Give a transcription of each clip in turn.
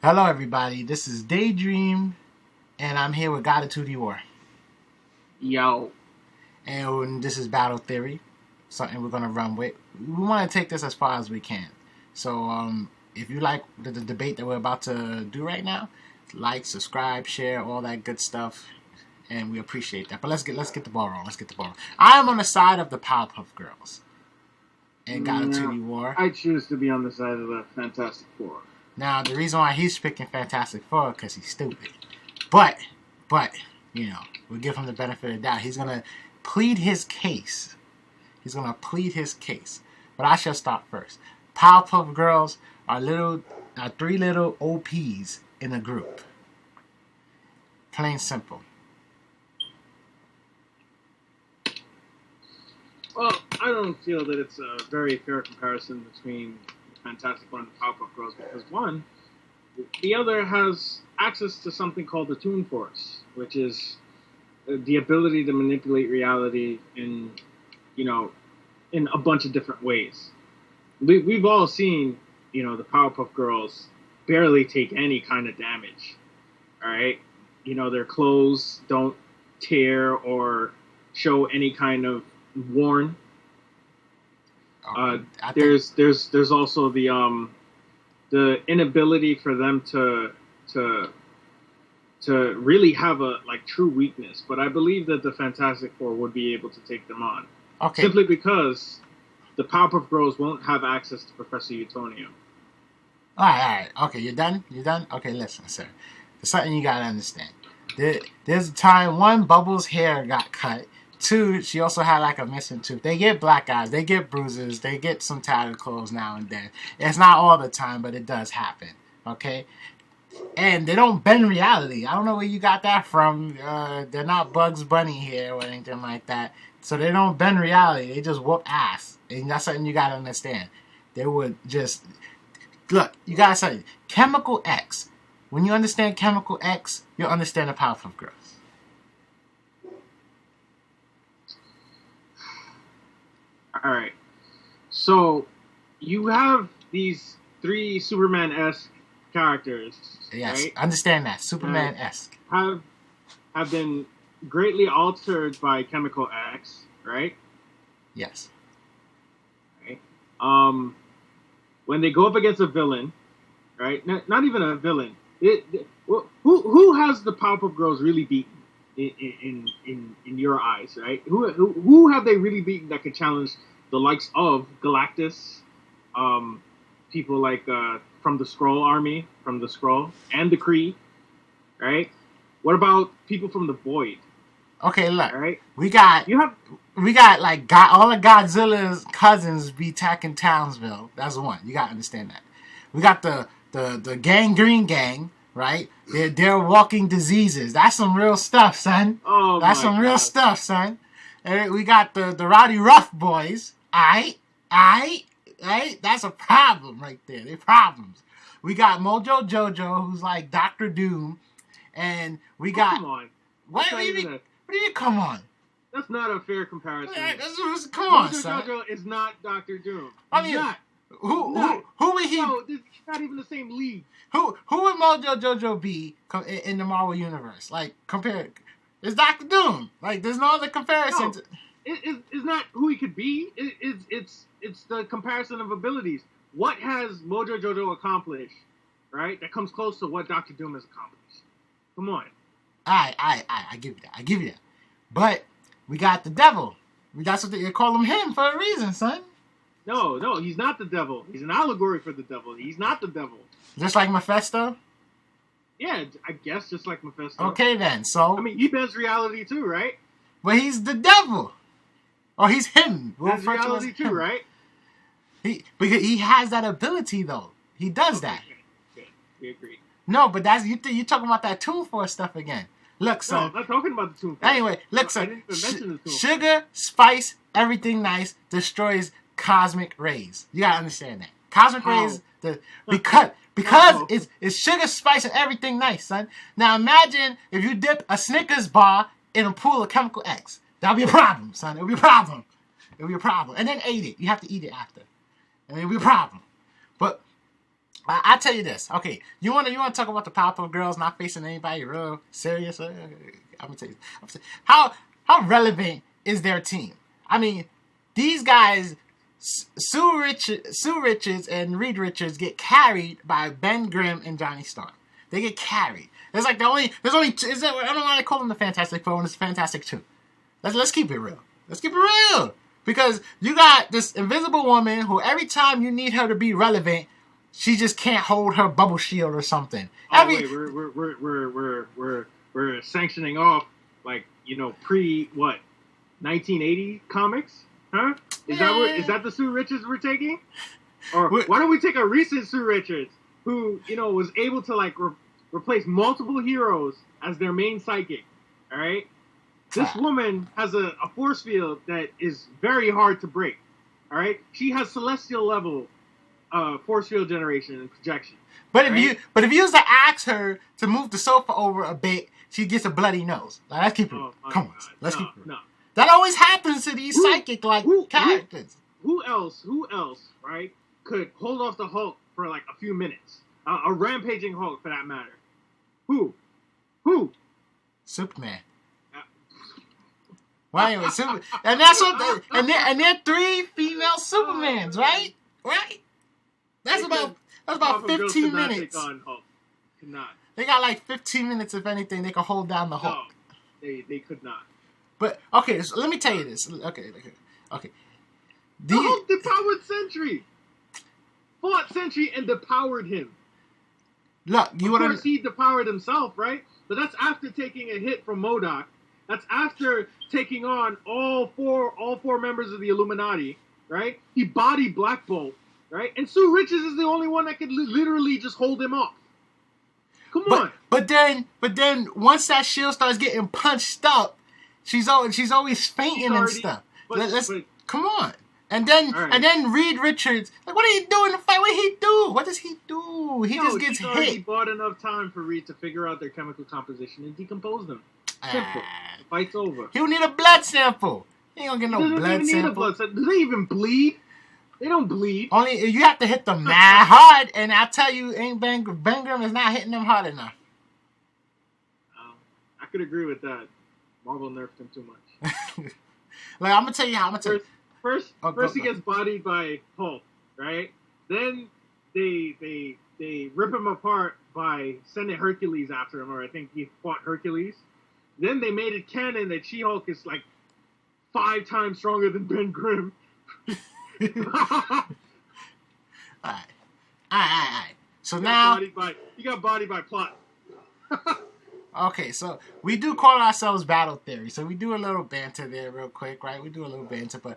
Hello, everybody. This is Daydream, and I'm here with God of 2D War. Yo. And this is Battle Theory, something we're going to run with. We want to take this as far as we can. So, if you like the debate that we're about to do right now, like, subscribe, share, all that good stuff, and we appreciate that. But let's get the ball rolling. I am on the side of the Powerpuff Girls and God of 2D War. I choose to be on the side of the Fantastic Four. Now, the reason why he's picking Fantastic Four because he's stupid. But, you know, we'll give him the benefit of the doubt. He's going to plead his case. But I shall start first. Powerpuff Girls are three little OPs in a group. Plain simple. Well, I don't feel that it's a very fair comparison between Fantastic Four and the Powerpuff Girls because one, the other has access to something called the Toon Force, which is the ability to manipulate reality in a bunch of different ways. We've all seen, the Powerpuff Girls barely take any kind of damage. All right, their clothes don't tear or show any kind of worn. There's also the inability for them to really have a true weakness, but I believe that the Fantastic Four would be able to take them on. Okay. Simply because the Powerpuff Girls won't have access to Professor Utonium. All right. Okay, you done? Okay, listen, sir. There's something you gotta understand. There's a time, one, Bubbles' hair got cut. Two, she also had a missing tooth. They get black eyes, they get bruises, they get some tattered clothes now and then. It's not all the time, but it does happen. Okay? And they don't bend reality. I don't know where you got that from. They're not Bugs Bunny here or anything like that. So they don't bend reality. They just whoop ass. And that's something you gotta understand. They would just... Look, you gotta say, Chemical X. When you understand Chemical X, you'll understand the Powerpuff Girls. All right. So you have these three Superman-esque characters. Yes, right? Understand that. Superman-esque. Have been greatly altered by Chemical X, right? Yes. Right. When they go up against a villain, right? Not even a villain. Who has the Powerpuff Girls really beaten in your eyes, right? Who have they really beaten that could challenge the likes of Galactus, people like from the Skrull army, from the Skrull and the Kree, right? What about people from the Void? Okay, look. All right. We got all of Godzilla's cousins be attacking Townsville. That's one. You gotta understand that. We got the Gangrene Gang, right? They're walking diseases. That's some real stuff, son. Oh, that's some real stuff, son. And we got the Rowdy Rough Boys. Aight? That's a problem right there. They're problems. We got Mojo Jojo, who's like Dr. Doom, and we got. Come on. What do you mean? Come on. That's not a fair comparison. Come on, Mojo son. Jojo is not Dr. Doom. I mean, who would he? No, it's not even the same league. Who would Mojo Jojo be in the Marvel universe? Compare. It's Dr. Doom. There's no other comparison. No, it's not who he could be. It's the comparison of abilities. What has Mojo Jojo accomplished, right? That comes close to what Dr. Doom has accomplished. Come on. I give you that. But we got the devil. That's what they call him for a reason, son. No, he's not the devil. He's an allegory for the devil. He's not the devil. Just like Mephisto? Yeah, I guess just like Mephisto. Okay, then. So... I mean, he bends reality too, right? But he's the devil. Or he's him. Bends reality too, right? Because he has that ability, though. He does that. Good. We agree. No, but you're talking about that Toon Force stuff again. Look, son. No, I'm not talking about the Toon Force. Anyway, look, son. I didn't even mention the Toon Force. Sugar, spice, everything nice destroys cosmic rays. You gotta understand that. Cosmic rays, because it's sugar, spice, and everything nice, son. Now imagine if you dip a Snickers bar in a pool of Chemical X. That'll be a problem, son. It'll be a problem. And then ate it. You have to eat it after. And it'll be a problem. But I tell you this. Okay, you wanna talk about the Powerpuff Girls not facing anybody real serious? I'm gonna tell you. How relevant is their team? I mean, these guys, Sue Richards and Reed Richards get carried by Ben Grimm and Johnny Storm. They get carried. There's only I don't know why they call them the Fantastic Four when it's Fantastic Two. Let's keep it real. Let's keep it real. Because you got this invisible woman who every time you need her to be relevant, she just can't hold her bubble shield or something. Wait, we're sanctioning off pre 1980 comics, huh? Is that the Sue Richards we're taking? Or why don't we take a recent Sue Richards who was able to replace multiple heroes as their main psychic? All right. This woman has a force field that is very hard to break. All right, she has celestial level force field generation and projection. But if you was to ask her to move the sofa over a bit, she gets a bloody nose. Let's keep it. Come on, let's keep it. No. That always happens to these psychic characters. Who else? Right? Could hold off the Hulk for a few minutes. A rampaging Hulk, for that matter. Who? Superman. Well, anyway, and that's what, and they're 3 female Supermans, right? Right. That's about 15 minutes. They got 15 minutes, if anything. They can hold down the Hulk. No, they could not. But okay, so let me tell you this. Okay. The Hulk depowered Sentry. Fought Sentry and depowered him. Look, of course he depowered himself, right? But that's after taking a hit from MODOK. That's after taking on all four members of the Illuminati, right? He bodied Black Bolt, right? And Sue Richards is the only one that could literally just hold him off. Come on. But then once that shield starts getting punched up, she's always fainting and stuff. Come on. And then Reed Richards, what are you doing in the fight? What did he do? What does he do? He just gets hit. He bought enough time for Reed to figure out their chemical composition and decompose them. Simple. The fight's over. He'll need a blood sample. He ain't gonna get no blood sample. Do they even bleed? They don't bleed. Only you have to hit them mad hard, and I tell you, Ben Grimm is not hitting them hard enough. I could agree with that. Marvel nerfed him too much. I'm gonna tell you how. First he gets bodied by Hulk, right? Then they rip him apart by sending Hercules after him, or I think he fought Hercules. Then they made it canon that She-Hulk is 5 times stronger than Ben Grimm. Alright. So now he got bodied by plot. Okay, so we do call ourselves Battle Theory. So we do a little banter there real quick, right? We do a little banter, but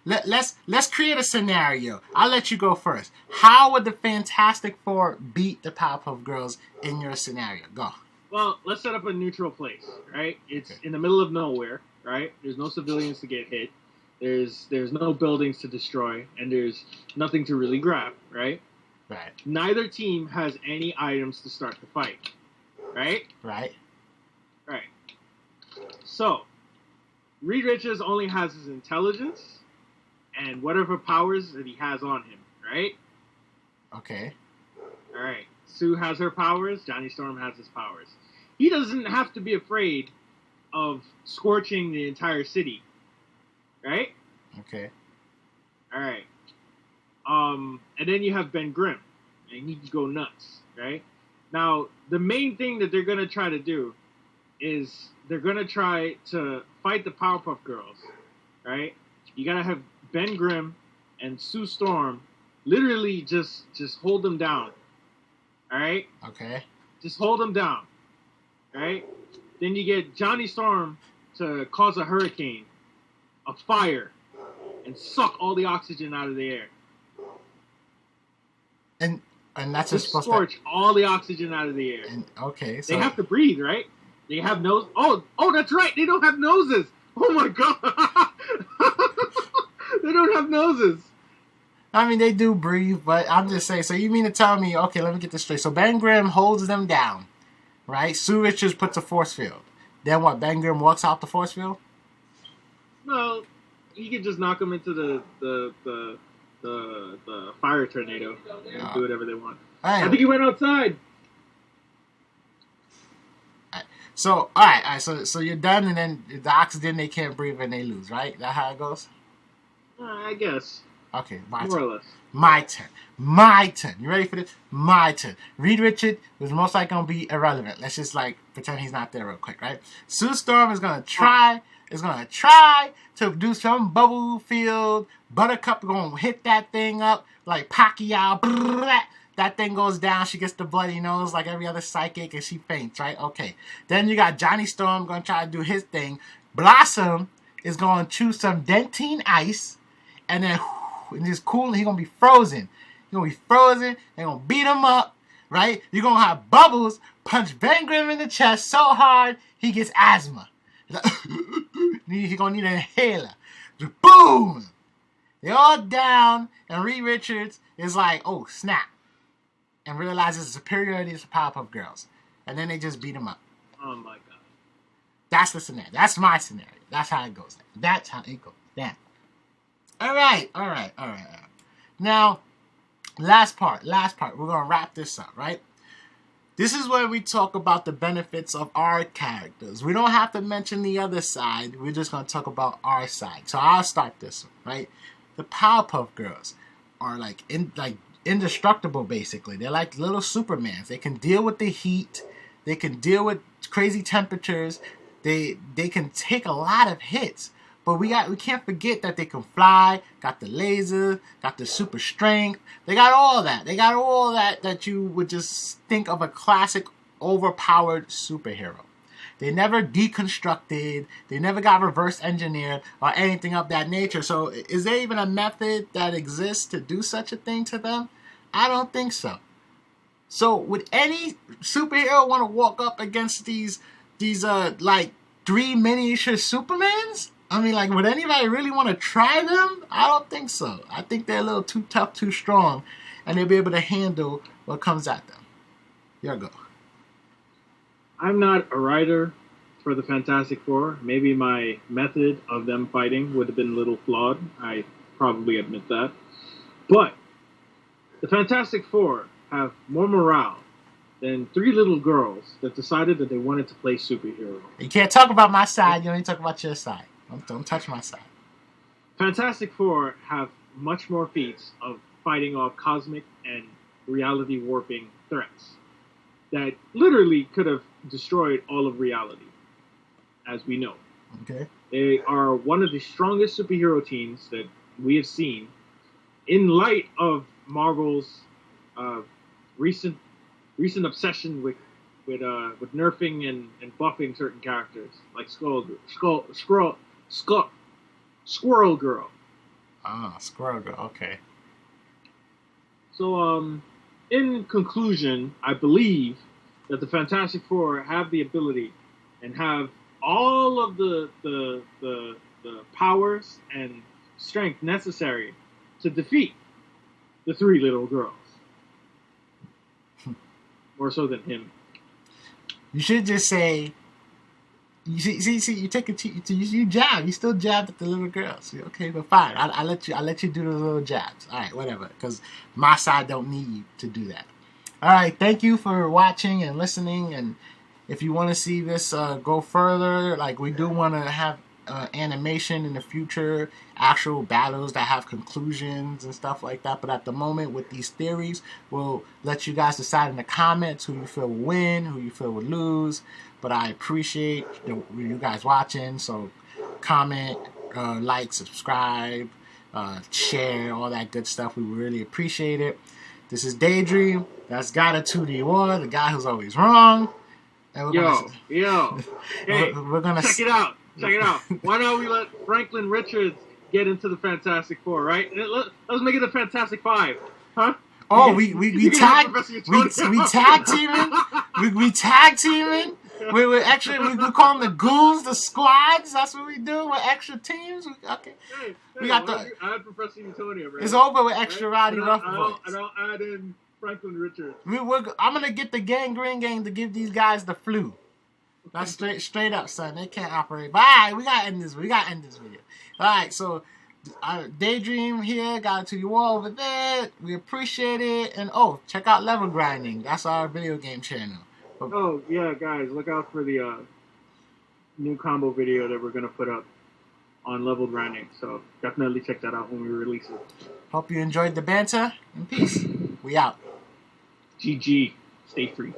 let's create a scenario. I'll let you go first. How would the Fantastic Four beat the Powerpuff Girls in your scenario? Go. Well, let's set up a neutral place, right? It's in the middle of nowhere, right? There's no civilians to get hit. There's no buildings to destroy, and there's nothing to really grab, right? Right. Neither team has any items to start the fight, right? Right. So, Reed Richards only has his intelligence and whatever powers that he has on him, right? Okay. All right. Sue has her powers. Johnny Storm has his powers. He doesn't have to be afraid of scorching the entire city, right? Okay. All right. And then you have Ben Grimm, and he can go nuts, right? Now, the main thing that they're going to try to do is they're going to try to fight the Powerpuff Girls, right? You got to have Ben Grimm and Sue Storm literally just hold them down, all right? Okay. Just hold them down, all right? Then you get Johnny Storm to cause a hurricane, a fire, and suck all the oxygen out of the air. And that's just supposed scorch all the oxygen out of the air. Okay, so they have to breathe, right? They have nose. Oh, that's right. They don't have noses. Oh my god, they don't have noses. I mean, they do breathe, but I'm just saying. So you mean to tell me? Okay, let me get this straight. So Ben Grimm holds them down, right? Sue Richards puts a force field. Then what? Ben Grimm walks out the force field. No, you can just knock them into the fire tornado and do whatever they want. I think he went outside. So, all right. So you're done, and then the oxygen, they can't breathe and they lose, right? That how it goes? I guess. Okay, More or less. My turn. You ready for this? My turn. Reed Richards was most likely going to be irrelevant. Let's just, pretend he's not there real quick, right? Sue Storm is going to try to do some bubble field. Buttercup going to hit that thing up like Pacquiao. That thing goes down. She gets the bloody nose like every other psychic, and she faints, right? Okay. Then you got Johnny Storm going to try to do his thing. Blossom is going to chew some Dentine ice, and then and just cool. He's going to be frozen. They're going to beat him up, right? You're going to have Bubbles punch Ben Grimm in the chest so hard he gets asthma. He's going to need an inhaler. Boom! They're all down, and Reed Richards is like, oh, snap. And realizes the superiority of the Powerpuff Girls. And then they just beat him up. Oh, my God. That's the scenario. That's my scenario. That's how it goes. That's how it goes. Damn. All right. Now, last part. We're going to wrap this up, right? This is where we talk about the benefits of our characters. We don't have to mention the other side. We're just going to talk about our side. So I'll start this one, right? The Powerpuff Girls are indestructible, basically. They're like little Supermans. They can deal with the heat. They can deal with crazy temperatures. They can take a lot of hits. But we can't forget that they can fly, got the laser, got the super strength. They got all that. They got all that you would just think of a classic overpowered superhero. They never deconstructed. They never got reverse engineered or anything of that nature. So is there even a method that exists to do such a thing to them? I don't think so. So would any superhero want to walk up against these three miniature Supermans? I mean, would anybody really want to try them? I don't think so. I think they're a little too tough, too strong, and they'll be able to handle what comes at them. Your go. I'm not a writer for the Fantastic Four. Maybe my method of them fighting would have been a little flawed. I probably admit that. But the Fantastic Four have more morale than three little girls that decided that they wanted to play superhero. You can't talk about my side. You only talk about your side. Don't touch my side. Fantastic Four have much more feats of fighting off cosmic and reality warping threats that literally could have destroyed all of reality, as we know. Okay. They are one of the strongest superhero teams that we have seen in light of Marvel's recent obsession with nerfing and buffing certain characters, like Squirrel Girl. Ah, Squirrel Girl. Okay. So, in conclusion, I believe that the Fantastic Four have the ability and have all of the powers and strength necessary to defeat the three little girls. More so than him. You should just say. You see. You take you jab. You still jabbed at the little girls. Okay, but fine. I let you do the little jabs. All right, whatever. Because my side don't need you to do that. All right. Thank you for watching and listening. And if you want to see this go further, we do want to have animation in the future, actual battles that have conclusions and stuff like that. But at the moment, with these theories, we'll let you guys decide in the comments who you feel will win, who you feel will lose. But I appreciate you guys watching. So comment, like, subscribe, share, all that good stuff. We really appreciate it. This is Daydream. That's Gotta 2D War, the guy who's always wrong. And Hey, we're gonna check it out. Why don't we let Franklin Richards get into the Fantastic Four, right? Let's make it a Fantastic Five, huh? Oh, we tag teaming. We tag teaming. We call them the goons, the squads. That's what we do with extra teams. Okay. Hey, we got the. I had Professor Utonia, right? It's over with extra Roddy Rough Boys. And I'll add in Franklin Richards. I'm gonna get the Gangrene Gang to give these guys the flu. That's straight up, son. They can't operate. But all right, we gotta end this video. All right, so Daydream here got it to you all over there. We appreciate it. And check out Level Grinding. That's our video game channel. Oh yeah, guys, look out for the new combo video that we're gonna put up on Level Grinding. So definitely check that out when we release it. Hope you enjoyed the banter, and peace. We out. GG. Stay free.